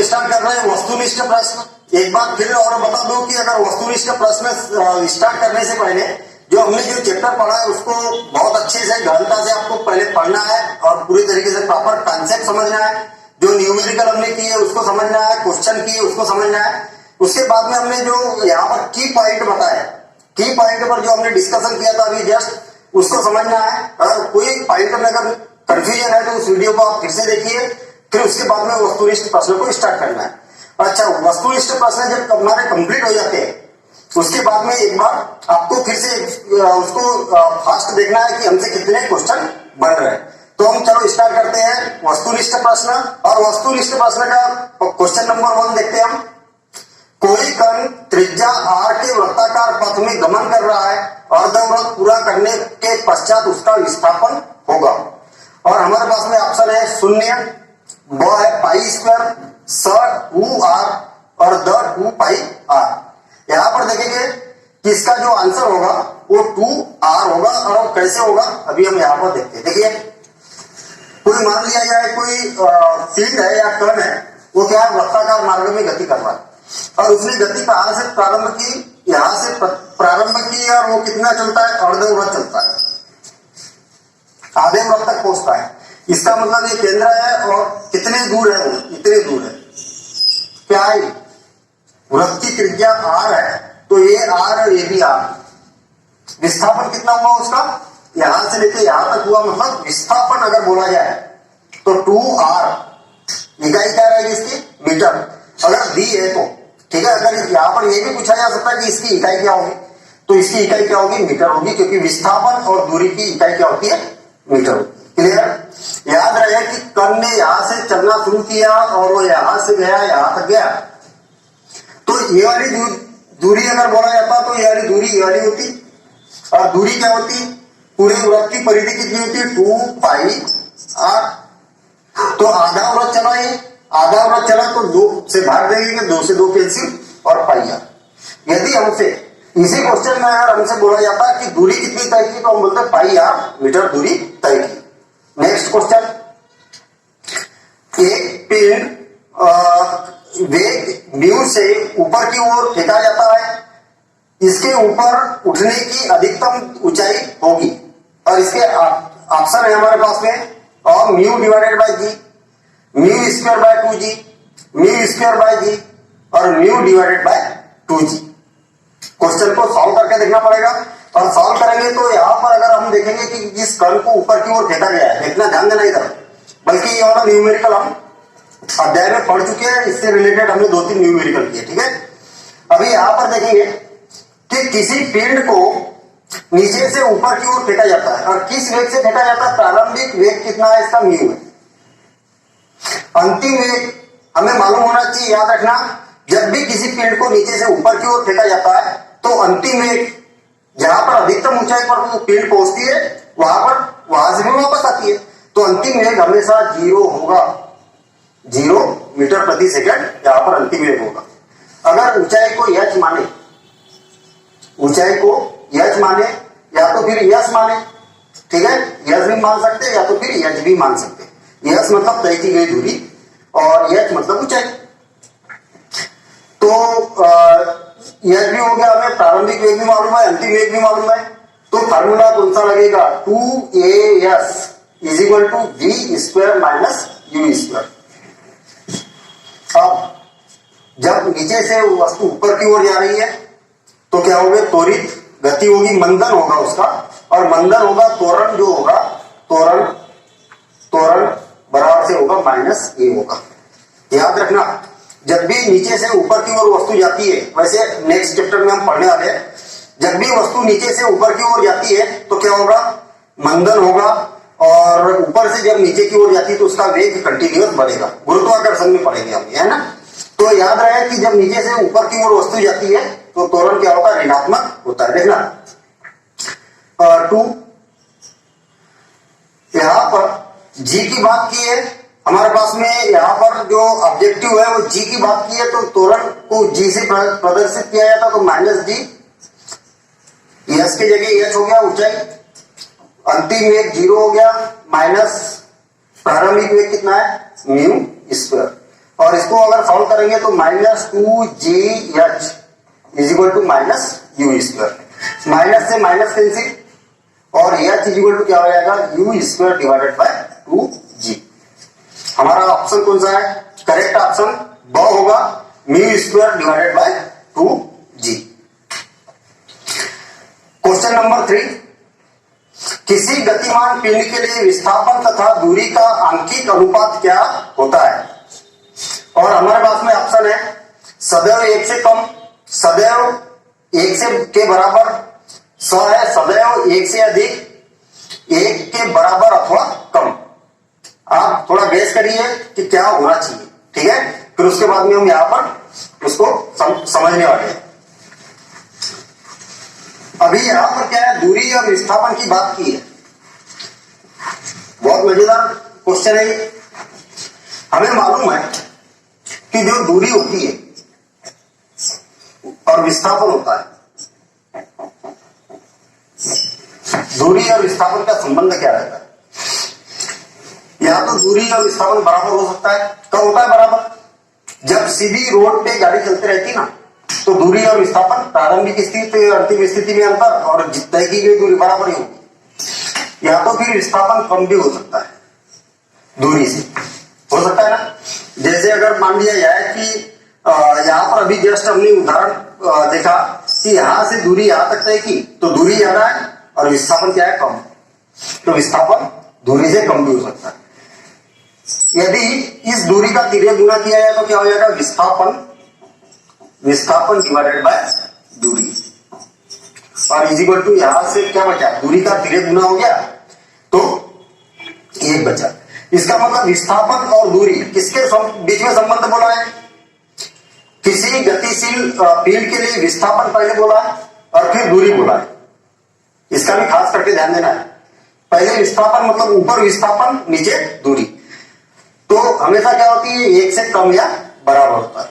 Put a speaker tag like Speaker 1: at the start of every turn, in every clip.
Speaker 1: Start कर रहे हैं वस्तुनिष्ठ प्रश्न। एक बार फिर और बता दूं कि अगर वस्तुनिष्ठ प्रश्न स्टार्ट करने से पहले जो हमने जो चैप्टर पढ़ा है उसको बहुत अच्छे से गहनता से आपको पहले पढ़ना है और पूरी तरीके से प्रॉपर कॉन्सेप्ट समझना है। जो न्यूमेरिकल हमने की है उसको समझना है, क्वेश्चन की उसको समझना है। उसके बाद में हमने जो यहाँ पर की पॉइंट बताया, की पॉइंट पर जो हमने डिस्कशन किया था अभी जस्ट, उसको समझना है। अगर कोई पॉइंट में अगर कंफ्यूजन है तो उस वीडियो को आप फिर से देखिए, फिर उसके बाद में वस्तुनिष्ठ प्रश्न को स्टार्ट करना है। अच्छा, वस्तुनिष्ठ प्रश्न जब हमारे कंप्लीट हो जाते हैं उसके बाद में एक बार आपको फिर से उसको फास्ट देखना है कि हमसे कितने क्वेश्चन बन रहे हैं। तो हम चलो स्टार्ट करते हैं वस्तुनिष्ठ प्रश्न। और वस्तुनिष्ठ प्रश्न का क्वेश्चन नंबर 1 देखते हैं हम। कोई कण त्रिज्या r के वृत्ताकार पथ में गमन कर रहा है, अर्धवृत्त पूरा करने के पश्चात उसका विस्थापन होगा। और हमारे पास में ऑप्शन है 0, ब है पाई स्क्वायर, स 2r और द 2πr। यहाँ पर देखेंगे कि इसका जो आंसर होगा वो 2r होगा। और कैसे होगा अभी हम यहाँ पर देखते हैं। देखिए, कोई मान लिया जाए कोई फील्ड है या कण है, वो क्या वृत्ताकार मार्ग में गति कर रहा है और उसने गति कहां से प्रारंभ की, यहां से प्रारंभ की और वो कितना चलता है, अर्धवृत्त चलता है, आधे वृत्त तक पहुंचता है। इसका मतलब ये केंद्र है और कितने दूर है, वो इतने दूर है। क्या है, वृत्त की त्रिज्या r है तो ये r और ये भी r। विस्थापन कितना हुआ उसका, यहां से लेके यहां तक हुआ, मतलब विस्थापन अगर बोला जाए तो 2r। इकाई क्या रहेगी इसकी, मीटर अगर दी है तो, ठीक है। अगर यहाँ पर यह भी पूछा जा सकता है कि इसकी इकाई क्या होगी, तो इसकी इकाई क्या होगी, मीटर होगी, क्योंकि विस्थापन और दूरी की इकाई क्या होती है, मीटर होती है। क्लियर। याद रहे कि कण ने यहां से चलना शुरू किया और वो यहां से गया यहां तक गया, तो ये वाली दूरी अगर बोला जाता तो ये वाली दूरी ये वाली होती। और दूरी क्या होती, पूरे वृत्त की परिधि कितनी होती है, 2πr। तो आधा वृत्त चला, ये आधा वृत्त चला तो 2 से भाग देंगे, 2 से 2 कैंसिल और πr। यदि हमसे इसी क्वेश्चन में अगर हमसे बोला जाता है कि दूरी कितनी तय की, तो हम बोलते πr मीटर दूरी तय की। नेक्स्ट क्वेश्चन, एक पिंड वेग म्यू से ऊपर की ओर फेंका जाता है, इसके ऊपर उठने की अधिकतम ऊंचाई होगी। और इसके ऑप्शन है हमारे पास में, और mu divided by g, mu square by 2g, mu square by g और mu divided by 2g। Question को सॉल्व करके देखना पड़ेगा। और सॉल्व करेंगे तो यहाँ पर अगर हम देखेंगे कि जिस कण को ऊपर की ओर फेंका गया है, इतना ध्यान देना इधर, बल्कि ये वाला न्यूमेरिकल हम अध्याय में पढ़ चुके हैं, इससे रिलेटेड हमने 2-3 न्यूमेरिकल किए, ठीक है। अभी यहाँ पर देखेंगे कि किसी फील्ड को नीचे से ऊपर की ओर फेंका जाता है, और किस वेग से फेंका जाता है, प्रारंभिक वेग कितना है, इसका म्यू है। अंतिम वेग हमें मालूम होना चाहिए, याद रखना, जब भी किसी फील्ड को नीचे से ऊपर की ओर फेंका जाता है तो अंतिम वेग जहां पर अधिकतम ऊंचाई पर वो फील्ड पहुंचती है वहां से भी वापस आती है, तो अंतिम वेग हमेशा 0 होगा, 0 मीटर प्रति सेकंड यहां पर अंतिम वेग होगा। अगर ऊंचाई को h माने, ऊंचाई को h माने या तो फिर यस माने, ठीक है, यस भी मान सकते हैं या तो फिर h भी मान सकते हैं। यस मतलब तय की गई दूरी और h मतलब ऊंचाई। तो यह भी हो गया, हमें प्रारंभिक वेग भी मालूम है, अंतिम वेग भी मालूम है। तो फार्मूला कौन सा लगेगा, 2as is equal to v square minus u square. अब जब नीचे से वस्तु ऊपर की ओर जा रही है तो क्या होगा, त्वरित गति होगी, मंदन होगा उसका, और मंदन होगा, त्वरण जो होगा, त्वरण बराबर से होगा -a होगा। याद रखना, जब भी नीचे से ऊपर की ओर वस्तु जाती है, वैसे नेक्स्ट चैप्टर में हम पढ़ने वाले हैं, जब भी वस्तु नीचे से ऊपर की ओर जाती है तो क्या होगा, मंदन होगा, और ऊपर से जब नीचे की ओर जाती है तो उसका वेग कंटिन्यूअस बढ़ेगा। गुरुत्वाकर्षण में पढ़ेंगे हम, है ना। तो याद रहे कि जब नीचे से ऊपर की ओर वस्तु जाती है तो त्वरण क्या होता है, ऋणात्मक होता है। देखना 2, यहां पर जी की बात की है हमारे पास में, यहाँ पर जो ऑब्जेक्टिव है वो जी की बात की है, तो त्वरण को जी से प्रदर्शित किया जाता तो -g, यस की जगह h हो गया ऊंचाई, अंतिम वेग 0 हो गया, माइनस प्रारंभिक वेग कितना है, म्यू स्क्वायर। और इसको अगर सॉल्व करेंगे तो -2gh is equal to -u²। Minus से माइनस कैंसिल और h इज इक्वल टू क्या हो जाएगा, u² डिवाइडेड बाय 2g। हमारा ऑप्शन कौन सा है, करेक्ट ऑप्शन ब होगा, μ² divided by 2g। Question number 3, किसी गतिमान पिंड के लिए विस्थापन तथा दूरी का आंकिक अनुपात क्या होता है। और हमारे पास में ऑप्शन है सदैव 1 से कम, सदैव 1 से के बराबर, है सदैव 1 से अधिक, 1 के बराबर अथवा कम। आप थोड़ा गेस करिए कि क्या होना चाहिए, ठीक है, फिर उसके बाद में हम यहां पर उसको समझने वाले हैं। अभी यहां पर क्या है, दूरी और विस्थापन की बात की है। बहुत मजेदार क्वेश्चन है ये। हमें मालूम है कि जो दूरी होती है और विस्थापन होता है, दूरी और विस्थापन का संबंध क्या रहता है। या तो दूरी और विस्थापन बराबर हो सकता है। कब होता है बराबर, जब सीधी रोड पे गाड़ी चलती रहती ना, तो दूरी और विस्थापन प्रारंभिक स्थिति अंतिम स्थिति में अंतर और तय की गई दूरी बराबर ही होगी। या तो फिर विस्थापन कम भी हो सकता है, दूरी से हो सकता है ना। जैसे अगर मान लिया जाए कि यहाँ पर अभी जस्ट हमने उदाहरण देखा कि यहां से दूरी यहां तक तय की, तो दूरी ज्यादा है और विस्थापन क्या है, कम। तो विस्थापन दूरी से कम भी हो सकता है। यदि इस दूरी का तिर्यक गुना किया जाए तो क्या हो जाएगा, विस्थापन डिवाइडेड बाय दूरी, और इज इक्वल टू यहां से क्या बचा, दूरी का तिर्यक गुना हो गया तो 1 बचा। इसका मतलब विस्थापन और दूरी किसके बीच में संबंध बोला है, किसी गतिशील फील्ड के लिए विस्थापन पहले बोला है और फिर दूरी बोला है। इसका भी खास करके ध्यान देना है। पहले विस्थापन मतलब ऊपर विस्थापन नीचे दूरी, तो हमेशा क्या होती है, 1 से कम या बराबर होता है।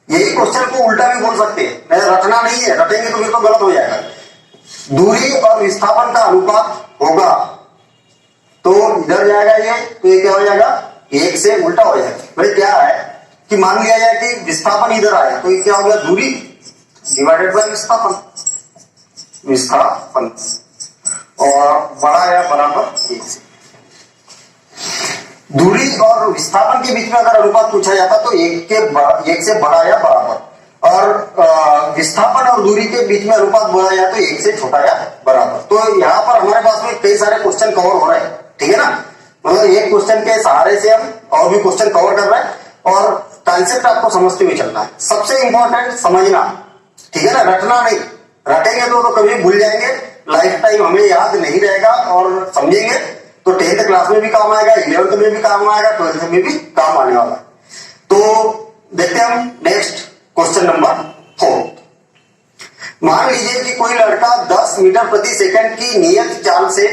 Speaker 1: यही क्वेश्चन को उल्टा भी बोल सकते हैं, रटना नहीं है, रटेंगे तो फिर तो गलत हो जाएगा। दूरी और विस्थापन का अनुपात होगा तो इधर जाएगा ये, तो ये क्या हो जाएगा, 1 से उल्टा हो जाएगा। भाई क्या है कि मान लिया जाए कि विस्थापन इधर आया, तो ये क्या हो गया, दूरी डिवाइडेड बाय विस्थापन, और बड़ा या बराबर 1 से। दूरी और विस्थापन के बीच में अगर अनुपात पूछा जाता तो 1 से बड़ा या बराबर, और विस्थापन और दूरी के बीच में अनुपात बोला जाए तो 1 से छोटा या बराबर। तो यहाँ पर हमारे पास में कई सारे क्वेश्चन कवर हो रहे हैं, ठीक है ना। मतलब एक क्वेश्चन के सहारे से हम और भी क्वेश्चन कवर कर रहे हैं और कॉन्सेप्ट आपको समझते हुए चलना है। सबसे इंपॉर्टेंट समझना, ठीक है ना, रटना नहीं। रटेंगे तो कभी भूल जाएंगे, लाइफ टाइम हमें याद नहीं रहेगा, और समझेंगे तो 10th क्लास में भी काम आएगा, 11th में भी काम आएगा, 12th में भी काम आने वाला। तो देखते हैं हम नेक्स्ट क्वेश्चन नंबर 4। मान लीजिए कि कोई लड़का 10 मीटर प्रति सेकंड की नियत चाल से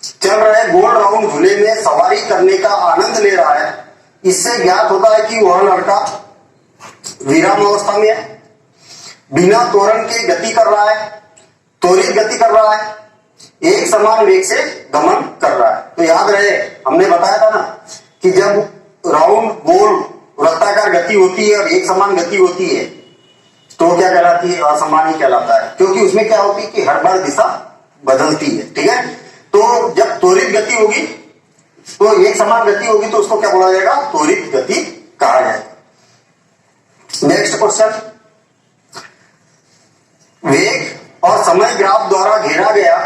Speaker 1: चल रहे गोल राउंड झूले में सवारी करने का आनंद ले रहा है। इससे ज्ञात होता है कि वह लड़का विराम अवस्था में है, बिना त्वरण के गति कर रहा है, त्वरित गति कर रहा है, एक समान वेग से गमन कर रहा है। तो याद रहे, हमने बताया था ना कि जब राउंड गोल वृत्ताकार गति होती है और एक समान गति होती है तो क्या कहलाती है, असमान ही कहलाता है, क्योंकि उसमें क्या होती है कि हर बार दिशा बदलती है, ठीक है। तो जब त्वरित गति होगी तो एक समान गति होगी तो उसको क्या बोला जाएगा, त्वरित गति कहा जाएगा। नेक्स्ट क्वेश्चन, वेग और समय ग्राफ द्वारा घेरा गया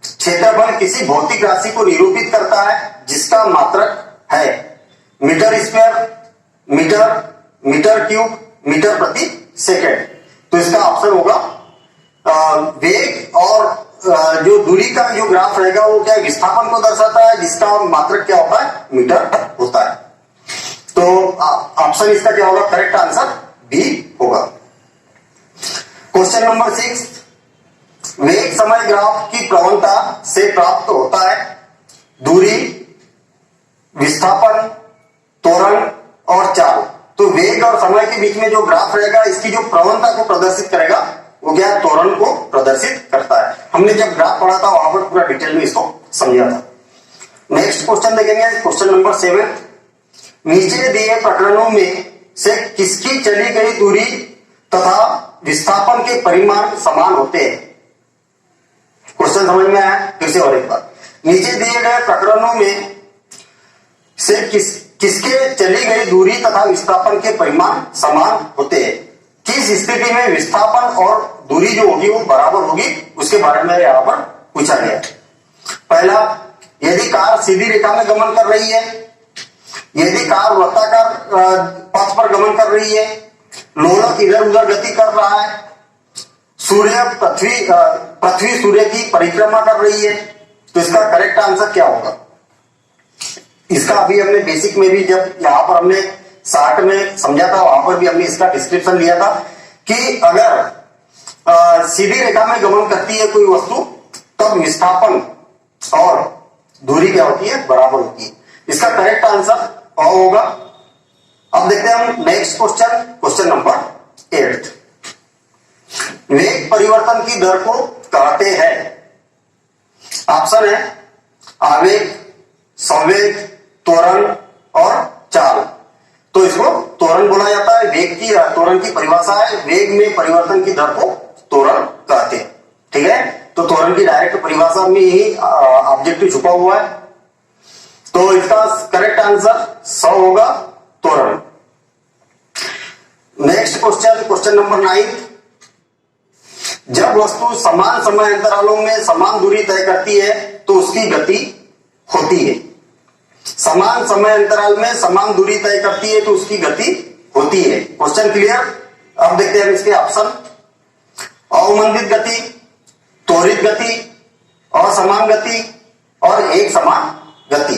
Speaker 1: क्षेत्रफल किसी भौतिक राशि को निरूपित करता है जिसका मात्रक है metre square, metre cube, metre प्रति सेकेंड। तो इसका ऑप्शन होगा वेग और जो दूरी का जो ग्राफ रहेगा वो क्या विस्थापन को दर्शाता है, जिसका मात्रक क्या होता है, मीटर होता है। तो ऑप्शन इसका क्या होगा, करेक्ट आंसर बी होगा। क्वेश्चन नंबर 6, वेग समय ग्राफ की प्रवणता से प्राप्त होता है दूरी, विस्थापन, त्वरण और चाल। तो वेग और समय के बीच में जो ग्राफ रहेगा इसकी जो प्रवणता को प्रदर्शित करेगा वो क्या, त्वरण को प्रदर्शित करता है। हमने जब ग्राफ पढ़ा था वहां पर पूरा डिटेल में इसको समझा था। नेक्स्ट क्वेश्चन देखेंगे, क्वेश्चन नंबर 7। नीचे दिए प्रकरणों में से किसकी चली गई दूरी तथा विस्थापन के परिमाण समान होते हैं? क्वेश्चन समझ में आया? फिर से और एक बार, नीचे दिए गए प्रकरणों में से किसके चली गई दूरी तथा विस्थापन के परिमाण समान होते हैं? किस स्थिति में विस्थापन और दूरी जो होगी वो बराबर होगी, उसके बारे में यहाँ पर पूछा गया। पहला, यदि कार सीधी रेखा में गमन कर रही है, यदि कार वृत्ताकार पथ पर गमन कर रही है, लोलक इधर उधर गति कर रहा है, पृथ्वी सूर्य की परिक्रमा कर रही है, तो इसका करेक्ट आंसर क्या होगा? इसका अभी हमने बेसिक में भी जब यहाँ पर हमने शार्ट में समझा था, वहां पर भी हमने इसका डिस्क्रिप्शन लिया था कि अगर सीधी रेखा में गमन करती है कोई वस्तु, तब विस्थापन और दूरी क्या होती है? बराबर होती है। इसका करेक्ट आंसर होगा। अब देखते हैं हम नेक्स्ट क्वेश्चन, क्वेश्चन नंबर 8। वेग परिवर्तन की दर को कहते हैं। ऑप्शन है आवेग, संवेग, त्वरण और चाल। तो इसको त्वरण बोला जाता है। वेग की त्वरण की परिभाषा है, वेग में परिवर्तन की दर को त्वरण कहते हैं। ठीक है, तो त्वरण की डायरेक्ट परिभाषा में ही ऑब्जेक्टिव छुपा हुआ है। तो इसका करेक्ट आंसर 100 होगा, त्वरण। Next question, question number 9। जब वस्तु समान समय अंतरालों में समान दूरी तय करती है तो उसकी गति होती है। समान समय अंतराल में समान दूरी तय करती है तो उसकी गति होती है। Question clear? अब देखते हैं इसके ऑप्शन। अवमंदित गति, त्वरित गति, असमान गति और एक समान गति।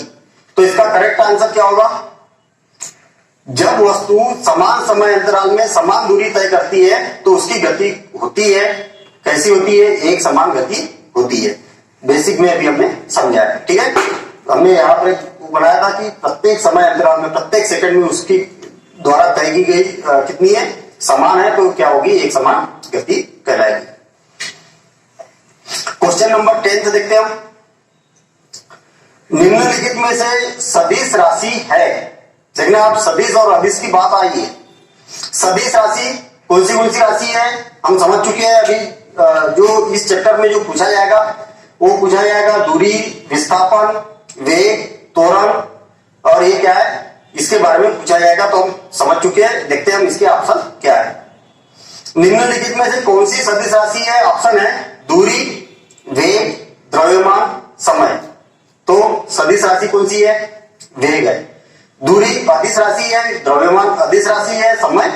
Speaker 1: तो इसका करेक्ट आंसर क्या होगा? जब वस्तु समान समय अंतराल में समान दूरी तय करती है तो उसकी गति होती है। कैसी होती है? एक समान गति होती है। बेसिक में अभी हमने समझाया। ठीक है, हमने यहाँ पर बनाया था कि प्रत्येक समय अंतराल में, प्रत्येक सेकंड में उसकी द्वारा तय की गई कितनी है? समान है, तो क्या होगी? एक समान गति कहलाएगी। क्वेश्चन नंबर 10 देखते हैं हम। निम्नलिखित में से सदिश राशि है। देखना आप, सदिश और अदिश की बात आई है। सदिश राशि कौन सी राशि है? हम समझ चुके हैं अभी। जो इस चैप्टर में जो पूछा जाएगा वो पूछा जाएगा दूरी, विस्थापन, वेग, त्वरण और ये क्या है, इसके बारे में पूछा जाएगा। तो हम समझ चुके हैं। देखते हैं हम इसके ऑप्शन क्या है। निम्नलिखित में से कौन सी सदिश राशि है? ऑप्शन है दूरी, वेग, द्रव्यमान, समय। तो सदिश राशि कौन सी है? वेग है। दूरी अदिश राशि है, द्रव्यमान अदिश राशि है, समय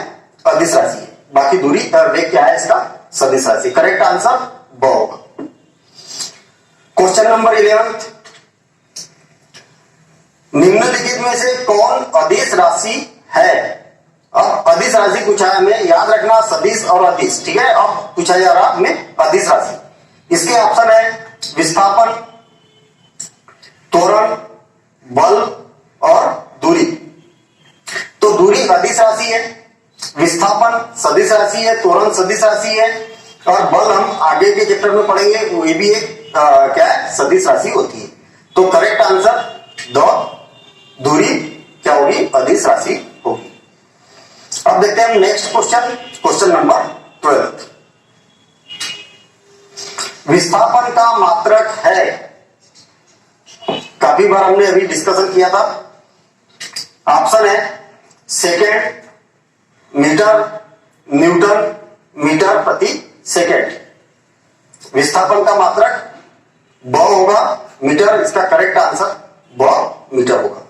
Speaker 1: अदिश राशि है। बाकी दूरी वेग क्या है? इसका सदिश राशि। करेक्ट आंसर ब होगा। Question number 11। निम्नलिखित में से कौन अदिश राशि है? अब अदिश राशि पूछा है हमें, याद रखना सदिश और अदिश। ठीक है, अब पूछा जा रहा हमें अदिश राशि। इसके ऑप्शन है विस्थापन, त्वरण, बल और दूरी। तो दूरी अदिश राशि है, विस्थापन सदिश राशि है, त्वरण सदिश राशि है और बल हम आगे के चैप्टर में पढ़ेंगे, वो भी एक क्या है? सदिश राशि होती है। तो करेक्ट आंसर दूरी क्या होगी? अदिश राशि होगी। अब देखते हैं हम नेक्स्ट क्वेश्चन, क्वेश्चन नंबर 12। विस्थापन का मात्रक है। काफी बार हमने अभी डिस्कशन किया था। ऑप्शन है सेकेंड, मीटर, न्यूटन, मीटर प्रति सेकेंड। विस्थापन का मात्रक ब होगा, मीटर। इसका करेक्ट आंसर ब मीटर होगा।